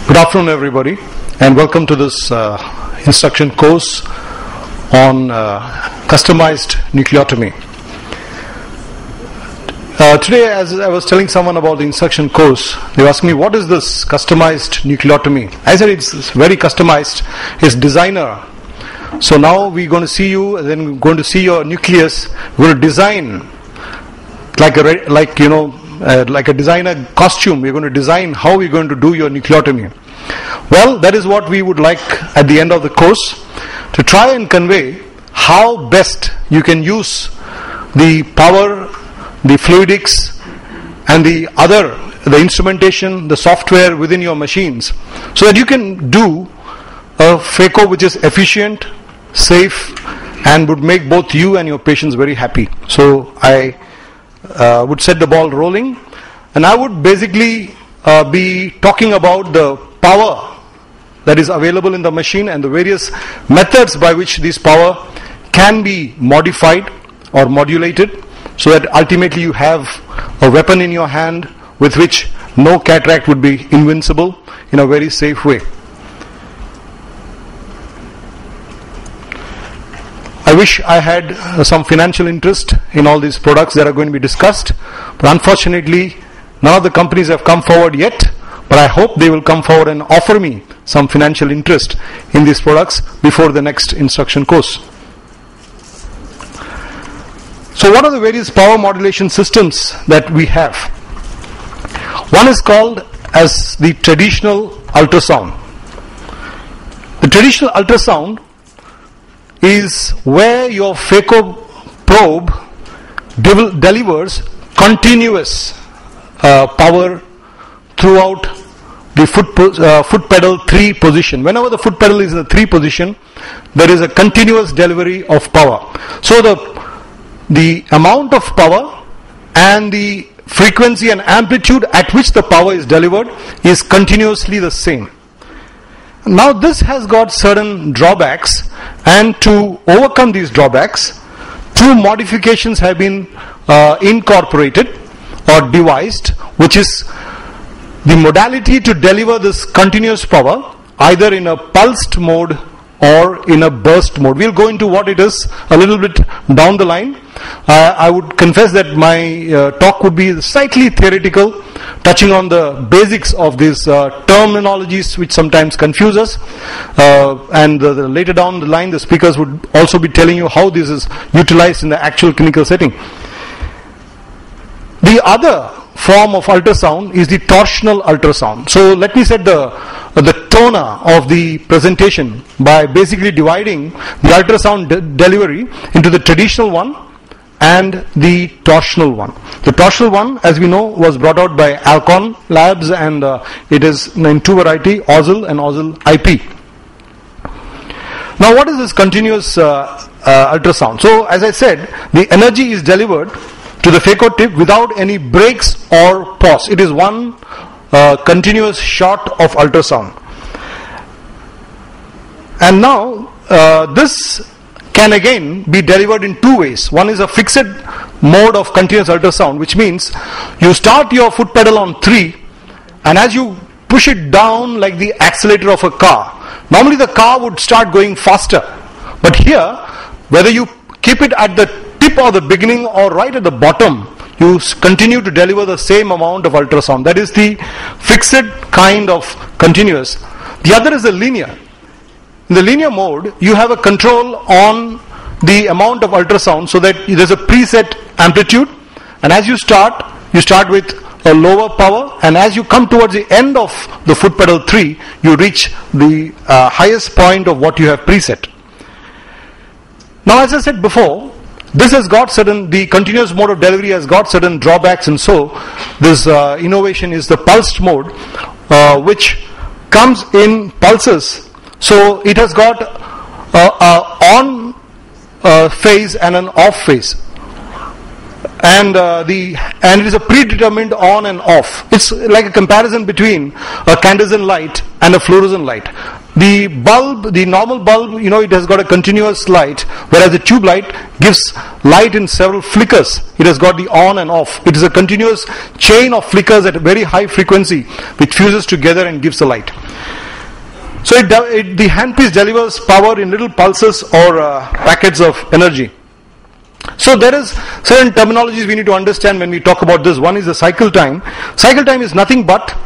Good afternoon, everybody, and welcome to this instruction course on customized nucleotomy. Today, as I was telling someone about the instruction course, they asked me, what is this customized nucleotomy? I said it's very customized. It's designer. So now we're going to see you, and then we're going to see your nucleus. We're going to design like a designer costume. We're going to design how we're going to do your nucleotomy. Well, that is what we would like at the end of the course, to try and convey how best you can use the power, the fluidics, and the instrumentation, the software within your machines, so that you can do a phaco which is efficient, safe, and would make both you and your patients very happy. So I would set the ball rolling, and I would basically be talking about the power that is available in the machine and the various methods by which this power can be modified or modulated, so that ultimately you have a weapon in your hand with which no cataract would be invincible in a very safe way. I wish I had some financial interest in all these products that are going to be discussed, but unfortunately none of the companies have come forward yet, but I hope they will come forward and offer me some financial interest in these products before the next instruction course. So what are the various power modulation systems that we have? One is called as the traditional ultrasound. The traditional ultrasound is where your phaco probe delivers continuous power throughout the foot pedal 3 position. Whenever the foot pedal is in the 3 position, there is a continuous delivery of power. So the amount of power and the frequency and amplitude at which the power is delivered is continuously the same. Now this has got certain drawbacks, and to overcome these drawbacks, 2 modifications have been incorporated or devised, which is the modality to deliver this continuous power either in a pulsed mode or in a burst mode. We'll go into what it is a little bit down the line. I would confess that my talk would be slightly theoretical, touching on the basics of these terminologies which sometimes confuse us, and later down the line the speakers would also be telling you how this is utilized in the actual clinical setting. The other form of ultrasound is the torsional ultrasound. So let me set the toner of the presentation by basically dividing the ultrasound delivery into the traditional one and the torsional one. The torsional one, as we know, was brought out by Alcon Labs, and it is in 2 varieties, Ozil and Ozil IP. Now what is this continuous ultrasound? So as I said, the energy is delivered to the phaco tip without any breaks or pause. It is one continuous shot of ultrasound. And now this can again be delivered in 2 ways. One is a fixed mode of continuous ultrasound, which means you start your foot pedal on 3, and as you push it down like the accelerator of a car, normally the car would start going faster. But here, whether you keep it at the tip or the beginning or right at the bottom, you continue to deliver the same amount of ultrasound. That is the fixed kind of continuous. The other is the linear. In the linear mode, you have a control on the amount of ultrasound, so that there's a preset amplitude, and as you start with a lower power, and as you come towards the end of the foot pedal 3, you reach the highest point of what you have preset. Now, as I said before, this has got the continuous mode of delivery has got certain drawbacks, and so this innovation is the pulsed mode, which comes in pulses. So it has got on phase and an off phase, and it is a predetermined on and off. It's like a comparison between a candescent light and a fluorescent light. The bulb, the normal bulb, it has got a continuous light, whereas the tube light gives light in several flickers. It has got the on and off. It is a continuous chain of flickers at a very high frequency which fuses together and gives the light. So the handpiece delivers power in little pulses or packets of energy. So there is certain terminologies we need to understand when we talk about this. One is the cycle time. Cycle time is nothing but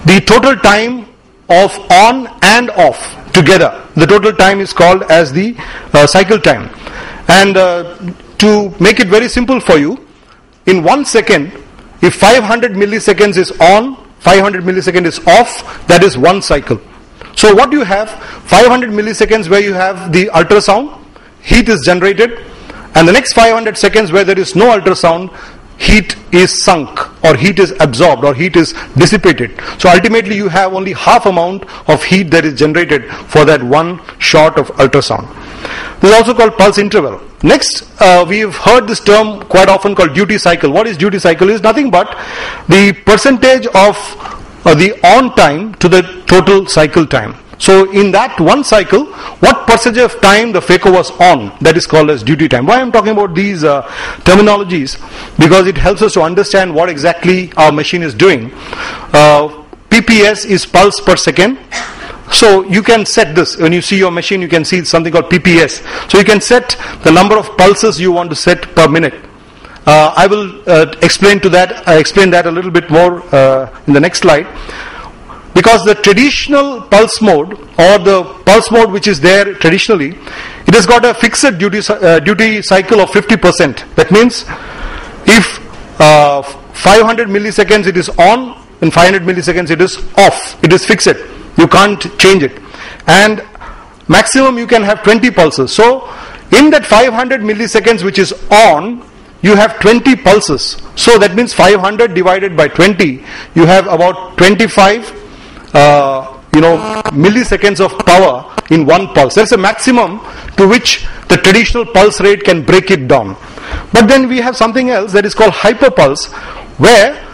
the total time of on and off together. The total time is called as the cycle time. And to make it very simple for you, in 1 second, if 500 milliseconds is on, 500 milliseconds is off, that is one cycle. So what you have, 500 milliseconds where you have the ultrasound, heat is generated, and the next 500 seconds where there is no ultrasound, heat is sunk, or heat is absorbed, or heat is dissipated. So ultimately you have only half amount of heat that is generated for that one shot of ultrasound. This is also called pulse interval. Next, we have heard this term quite often called duty cycle. What is duty cycle? Is nothing but the percentage of the on time to the total cycle time. So in that one cycle, what percentage of time the phaco was on, that is called as duty time. Why I am talking about these terminologies? Because it helps us to understand what exactly our machine is doing. PPS is pulse per second. So you can set this. When you see your machine, you can see something called PPS. So you can set the number of pulses you want to set per minute. I will explain that a little bit more in the next slide. Because the traditional pulse mode, or the pulse mode which is there traditionally, it has got a fixed duty cycle of 50%. That means if 500 milliseconds it is on, and 500 milliseconds it is off. It is fixed. You can't change it. And maximum you can have 20 pulses. So in that 500 milliseconds which is on, you have 20 pulses. So that means 500 divided by 20, you have about 25 milliseconds of power in one pulse. That's a maximum to which the traditional pulse rate can break it down. But then we have something else that is called hyperpulse, where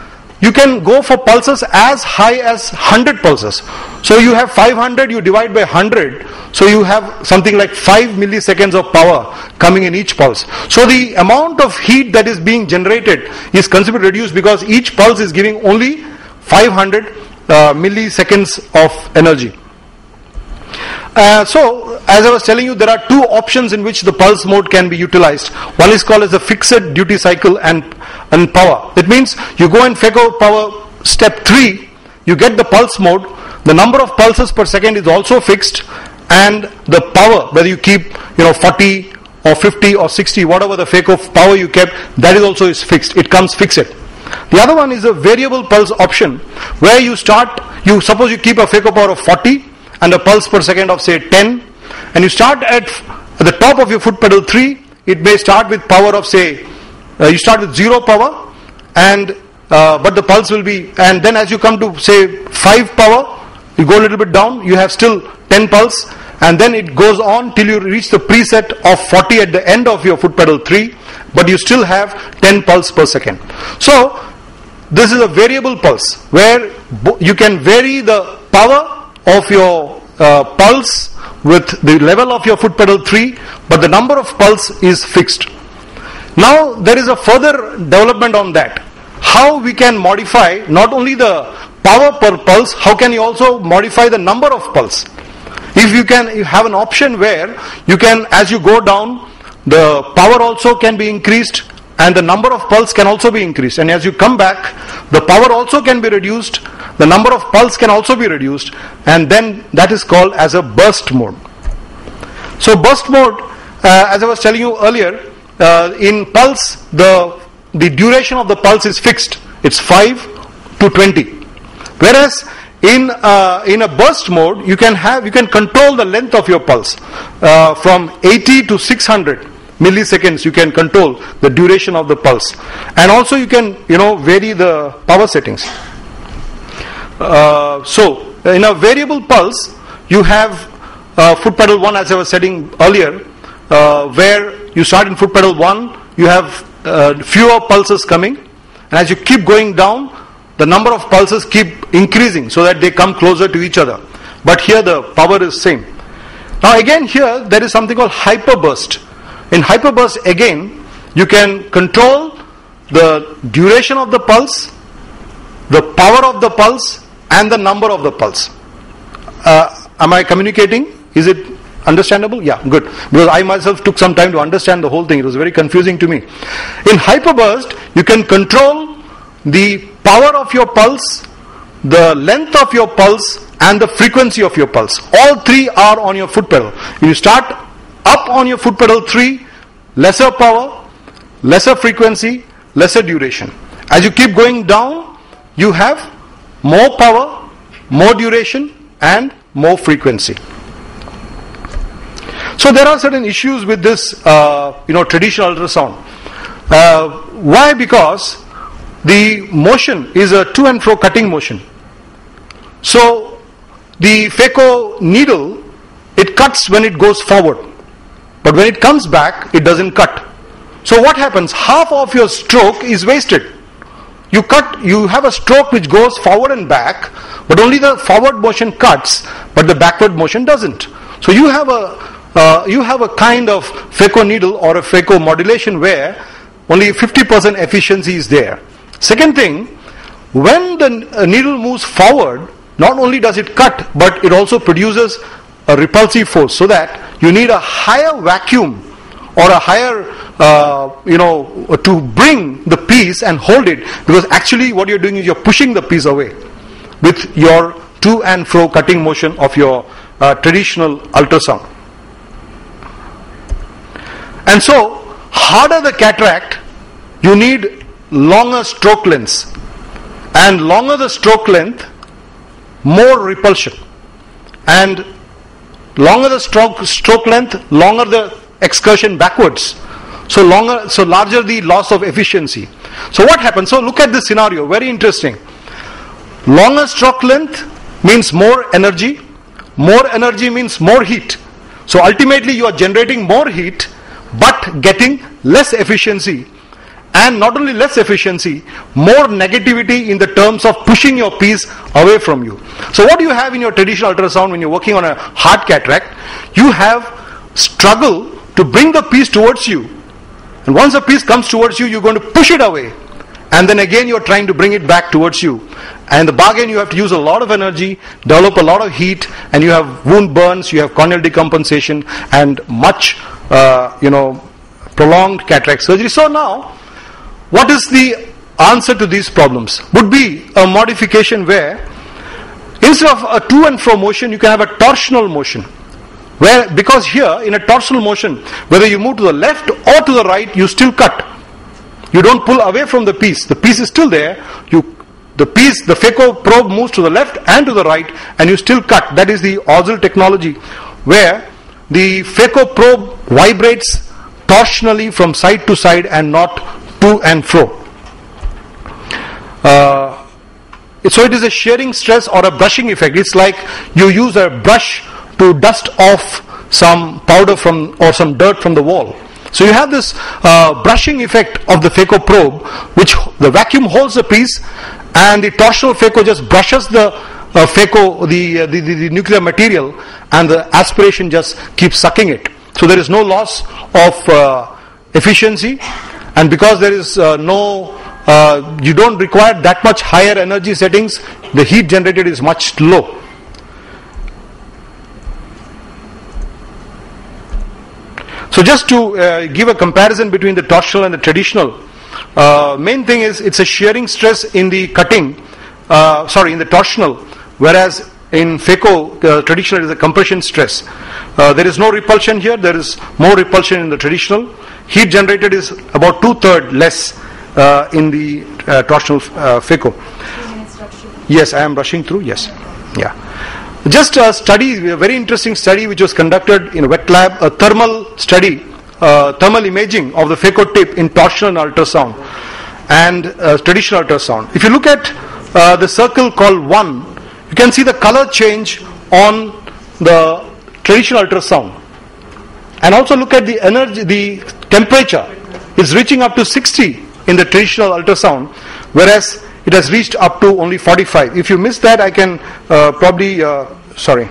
you can go for pulses as high as 100 pulses. So you have 500, you divide by 100, so you have something like 5 milliseconds of power coming in each pulse. So the amount of heat that is being generated is considerably reduced, because each pulse is giving only 500 milliseconds of energy. So as I was telling you, there are two options in which the pulse mode can be utilized. One is called as a fixed duty cycle and power. That means you go in phaco power step 3, you get the pulse mode, the number of pulses per second is also fixed, and the power, whether you keep 40 or 50 or 60, whatever the phaco power you kept, that is also fixed. It comes fixed. The other one is a variable pulse option, where suppose you keep a phaco power of 40 and a pulse per second of say 10, and you start at the top of your foot pedal 3, it may start with power of say, you start with 0 power, and but the pulse will be, and then as you come to say 5 power, you go a little bit down, you have still 10 pulse, and then it goes on till you reach the preset of 40 at the end of your foot pedal 3, but you still have 10 pulse per second. So this is a variable pulse, where you can vary the power of your pulse with the level of your foot pedal 3, but the number of pulse is fixed. Now there is a further development on that. How we can modify not only the power per pulse, how can you also modify the number of pulse? If you have an option where you can, as you go down, the power also can be increased and the number of pulse can also be increased, and as you come back, the power also can be reduced, the number of pulse can also be reduced, and then that is called as a burst mode. So burst mode, as I was telling you earlier, in pulse the duration of the pulse is fixed. It's 5 to 20, whereas in a burst mode you can control the length of your pulse from 80 to 600 milliseconds. You can control the duration of the pulse, and also you can vary the power settings. So in a variable pulse you have foot pedal 1, as I was saying earlier, where you start in foot pedal 1, you have fewer pulses coming, and as you keep going down, the number of pulses keep increasing so that they come closer to each other. but here the power is same. Now again here there is something called hyperburst. In hyperburst again you can control the duration of the pulse, the power of the pulse, and the number of the pulse. Am I communicating? Is it understandable? Yeah, good. Because I myself took some time to understand the whole thing. It was very confusing to me. In hyperburst, you can control the power of your pulse, the length of your pulse, and the frequency of your pulse. All three are on your foot pedal. You start up on your foot pedal 3, lesser power, lesser frequency, lesser duration. As you keep going down, you have more power, more duration, and more frequency. So there are certain issues with this, traditional ultrasound. Why? Because the motion is a to and fro cutting motion. So the phaco needle, it cuts when it goes forward, but when it comes back, it doesn't cut. So what happens? Half of your stroke is wasted. You have a stroke which goes forward and back, but only the forward motion cuts, but the backward motion doesn't. So you have a kind of phaco needle or a phaco modulation where only 50% efficiency is there. Second thing, when the needle moves forward, not only does it cut, but it also produces a repulsive force, so that you need a higher vacuum or a higher to bring the piece and hold it, because actually what you're doing is you're pushing the piece away with your to and fro cutting motion of your traditional ultrasound. And so, harder the cataract, you need longer stroke lengths, and longer the stroke length, more repulsion, and longer the stroke length, longer the excursion backwards. So larger the loss of efficiency. So what happens? So look at this scenario, very interesting. Longer stroke length means more energy means more heat. So ultimately you are generating more heat, but getting less efficiency, and not only less efficiency, more negativity in the terms of pushing your piece away from you. So what do you have in your traditional ultrasound when you're working on a hard cataract? You have struggle to bring the piece towards you, and once the piece comes towards you, you're going to push it away, and then again you're trying to bring it back towards you, and the bargain you have to use a lot of energy, develop a lot of heat, and you have wound burns, you have corneal decompensation, and much prolonged cataract surgery. So now, what is the answer to these problems? Would be a modification where instead of a to and fro motion, you can have a torsional motion, where, because here in a torsional motion, whether you move to the left or to the right, you still cut. You don't pull away from the piece is still there. The phaco probe moves to the left and to the right, and you still cut. That is the Ausl technology, where the phaco probe vibrates torsionally from side to side and not to and fro. So it is a shearing stress or a brushing effect. It's like you use a brush to dust off some powder or some dirt from the wall. So you have this brushing effect of the phaco probe, which the vacuum holds the piece, and the torsional phaco just brushes the the nuclear material, and the aspiration just keeps sucking it. So there is no loss of efficiency, and because there is you don't require that much higher energy settings, the heat generated is much low. So just to give a comparison between the torsional and the traditional, main thing is it's a shearing stress in the cutting, in the torsional, whereas in phaco, traditional is a compression stress. There is no repulsion here, there is more repulsion in the traditional. Heat generated is about 2/3 less in the torsional phaco. Yes, I am rushing through, yes. Yeah. Just a study, a very interesting study which was conducted in a wet lab, a thermal study, thermal imaging of the phaco tip in torsional ultrasound and traditional ultrasound. If you look at the circle called 1, you can see the color change on the traditional ultrasound. And also look at the energy, the temperature is reaching up to 60 in the traditional ultrasound, whereas it has reached up to only 45. If you miss that, I can probably sorry.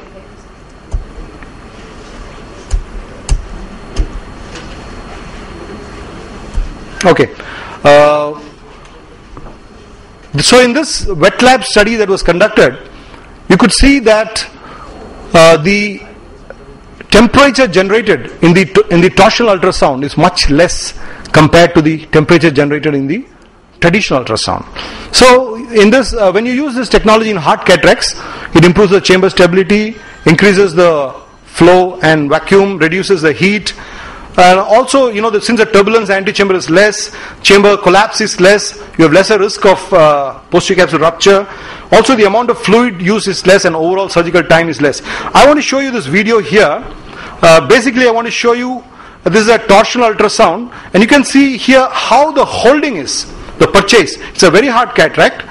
Okay. So in this wet lab study that was conducted, you could see that the temperature generated in the torsional ultrasound is much less compared to the temperature generated in the traditional ultrasound. So in this, when you use this technology in heart cataracts, it improves the chamber stability, increases the flow and vacuum, reduces the heat. Also, since the turbulence antechamber is less, chamber collapse is less, you have lesser risk of posterior capsule rupture. Also, the amount of fluid used is less and overall surgical time is less. I want to show you this video here. Basically, I want to show you, this is a torsional ultrasound, and you can see here how the holding is, the purchase. It's a very hard cataract,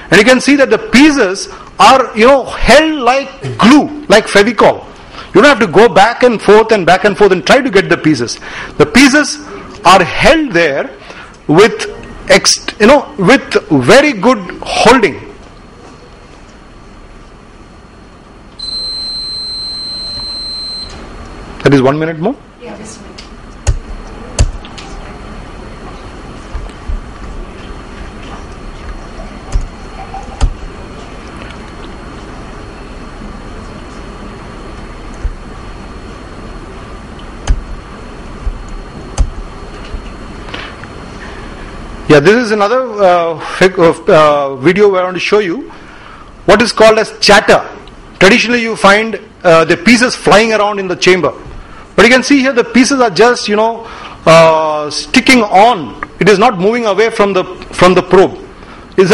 and you can see that the pieces are, held like glue, like Fevicol. You don't have to go back and forth and try to get the pieces. The pieces are held there with very good holding. That is 1 minute more? Yeah, this one. Yeah, this is another video where I want to show you what is called as chatter. Traditionally, you find the pieces flying around in the chamber, but you can see here the pieces are just sticking on. It is not moving away from the probe. It's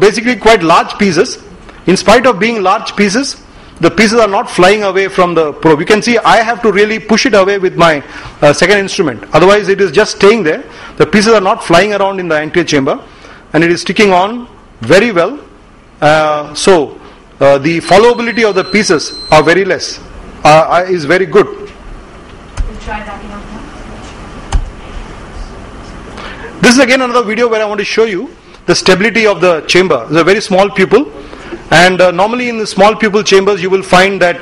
basically quite large pieces. In spite of being large pieces, the pieces are not flying away from the probe. You can see I have to really push it away with my second instrument. Otherwise, it is just staying there. The pieces are not flying around in the anterior chamber, and it is sticking on very well. So the followability of the pieces are very less. Is very good. We'll try that now. This is again another video where I want to show you the stability of the chamber. It's a very small pupil. And normally in the small pupil chambers you will find that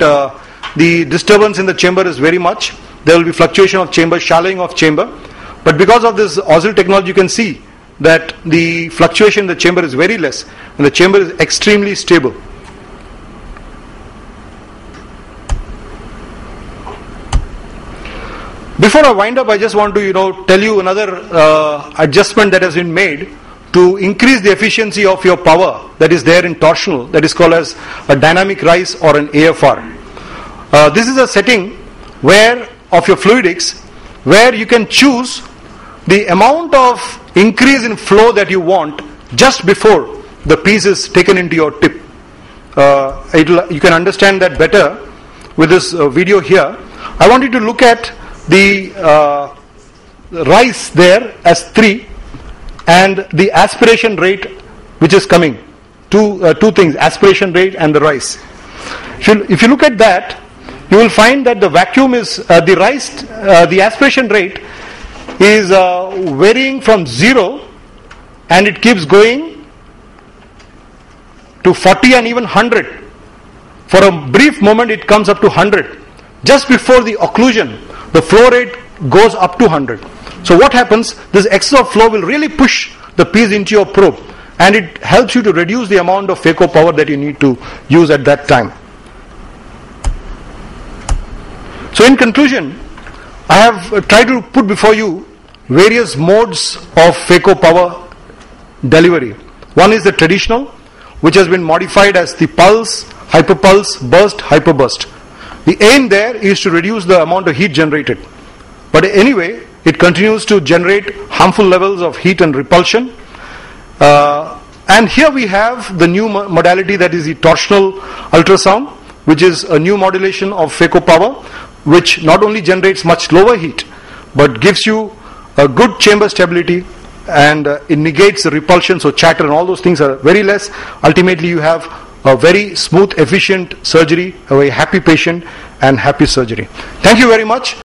the disturbance in the chamber is very much. There will be fluctuation of chamber, shallowing of chamber. But because of this Ausl technology, you can see that the fluctuation in the chamber is very less and the chamber is extremely stable. Before I wind up, I just want to tell you another adjustment that has been made to increase the efficiency of your power that is there in torsional, that is called as a dynamic rise or an AFR. This is a setting of your fluidics where you can choose the amount of increase in flow that you want just before the piece is taken into your tip. You can understand that better with this video here. I want you to look at the rise there as 3 and the aspiration rate which is coming. Two things, aspiration rate and the rise. If you look at that, you will find that the vacuum is the aspiration rate is varying from 0 and it keeps going to 40 and even 100. For a brief moment it comes up to 100. Just before the occlusion, the flow rate goes up to 100. So what happens, this excess of flow will really push the piece into your probe and it helps you to reduce the amount of phaco power that you need to use at that time. So in conclusion, I have tried to put before you various modes of phaco power delivery. One is the traditional, which has been modified as the pulse, hyperpulse, burst, hyperburst. The aim there is to reduce the amount of heat generated. But anyway, it continues to generate harmful levels of heat and repulsion. And here we have the new modality, that is the torsional ultrasound, which is a new modulation of phaco power, which not only generates much lower heat, but gives you a good chamber stability and it negates the repulsion, so chatter and all those things are very less. Ultimately you have a very smooth, efficient surgery, a very happy patient and happy surgery. Thank you very much.